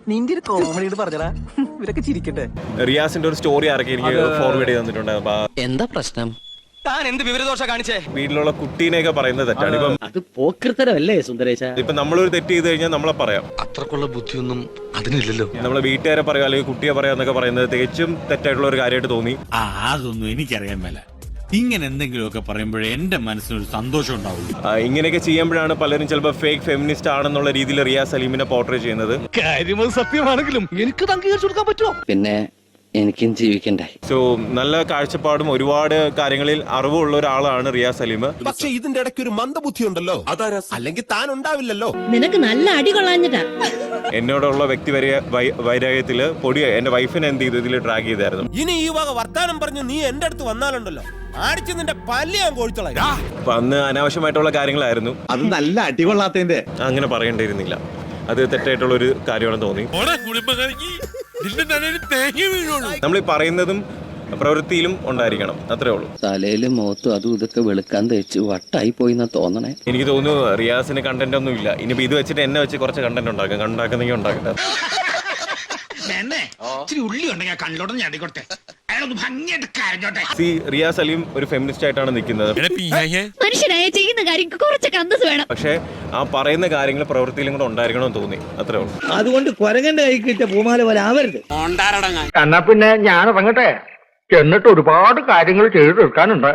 നിന്റെ ഒരു കോമഡി പറഞ്ഞടാ, ഇവരൊക്കെ ചിരിക്കട്ടെ. റിയാസിന്റെ ഒരു സ്റ്റോറി ആരൊക്കെ എനിക്ക് ഫോർവേഡ് ചെയ്ത് തന്നിട്ടുണ്ട്. എന്താ പ്രശ്നം? താൻ എന്ത് വിവരദോഷ കാണിച്ചേ? വീട്ടിലുള്ള കുട്ടീനെയൊക്കെ പറയുന്നത് തെറ്റാണ്. ഇപ്പം അത് പോക്കൃത്തരമല്ലേ സുന്ദരേശ? ഇപ്പൊ നമ്മളൊരു തെറ്റ് ചെയ്ത് കഴിഞ്ഞാൽ നമ്മളെ പറയാം, അത്രക്കുള്ള ബുദ്ധിയൊന്നും അതിനില്ലല്ലോ. നമ്മളെ വീട്ടുകാരെ പറയാം അല്ലെങ്കിൽ കുട്ടിയെ പറയാന്നൊക്കെ പറയുന്നത് തികച്ചും തെറ്റായിട്ടുള്ള ഒരു കാര്യമായിട്ട് തോന്നി. അതൊന്നും എനിക്കറിയാൻ മേല. ഇങ്ങനെ എന്തെങ്കിലുമൊക്കെ പറയുമ്പോഴേ എന്റെ മനസ്സിനൊരു സന്തോഷം ഉണ്ടാവുള്ളൂ. ഇങ്ങനെയൊക്കെ ചെയ്യുമ്പോഴാണ് പലരും ചിലപ്പോൾ ഫേക്ക് ഫെമിനിസ്റ്റ് ആണെന്നുള്ള രീതിയിൽ റിയാസ് സലീമിനെ പോർട്രേ ചെയ്യുന്നത്. കാര്യം സത്യമാണെങ്കിലും എനിക്ക് അംഗീകരിച്ചു കൊടുക്കാൻ പറ്റുമോ? പിന്നെ എനിക്കും ജീവിക്കണ്ടേ. സോ നല്ല കാഴ്ചപ്പാടും ഒരുപാട് കാര്യങ്ങളിൽ അറിവുള്ള ഒരാളാണ് റിയാസ് സലീം. പക്ഷെ ഇതിന്റെ ഇടയ്ക്ക് ഒരു മന്ദബുദ്ധി ഉണ്ടല്ലോ, അല്ലെങ്കിൽ താൻ ഉണ്ടാവില്ലല്ലോ. നിനക്ക് നല്ല അടി കൊള്ളാഞ്ഞിട്ടാ. എന്നോടുള്ള വ്യക്തി വൈരാഗ്യത്തില് എന്റെ വൈഫിനെ എന്ത് ചെയ്തു ഇതിൽ ട്രാക്ക് ചെയ്തായിരുന്നു. ഇനി ഈ വക വർത്താനം പറഞ്ഞു നീ എന്റെ അടുത്ത് വന്നാലുണ്ടല്ലോ, അടിച്ച് നിന്റെ പല്ല് ഞാൻ കോഴിച്ചോളാം. അപ്പൊ അന്ന് അനാവശ്യമായിട്ടുള്ള കാര്യങ്ങളായിരുന്നു. അത് നല്ല അടികൊള്ളാത്തതിന്റെ അങ്ങനെ പറയേണ്ടിയിരുന്നില്ല. അത് തെറ്റായിട്ടുള്ള ഒരു കാര്യമാണെന്ന് തോന്നി. നമ്മൾ ഈ പറയുന്നതും പ്രവൃത്തിയിലും ഉണ്ടായിരിക്കണം, അത്രേ ഉള്ളൂ. തലയിലും മുഖത്തും അതും ഇതൊക്കെ വെളുക്കാൻ തേച്ച് വട്ടായി പോയിന്നാ തോന്നണേ. എനിക്ക് തോന്നുന്നു റിയാസിന് കണ്ടന്റ് ഒന്നും ഇല്ല. ഇനിയിപ്പോ ഇത് വെച്ചിട്ട് എന്നെ വെച്ച് കുറച്ച് കണ്ടന്റ് ഉണ്ടാക്കാം, ഉണ്ടാക്കുന്നെങ്കിൽ ഉണ്ടാക്കട്ടെ. റിയാസ് സലീം ഒരു ഫെമിനിസ്റ്റ് ആയിട്ടാണ് നിൽക്കുന്നത്. മനുഷ്യനായ ചെയ്യുന്ന കാര്യം കുറച്ചൊക്കെ അന്തസ് വേണം. പക്ഷെ ആ പറയുന്ന കാര്യങ്ങൾ പ്രവൃത്തിയിലും കൂടെ ഉണ്ടായിരിക്കണമെന്ന് തോന്നി, അത്രേ ഉള്ളൂ. അതുകൊണ്ട് കുരങ്ങന്റെ കൈ കിട്ടിയ പൂമാല പോലെ ആവരുത്. എന്നാ പിന്നെ ഞാൻ ഇറങ്ങട്ടെ, എന്നിട്ട് ഒരുപാട് കാര്യങ്ങൾ ചെയ്തു തീർക്കാനുണ്ട്.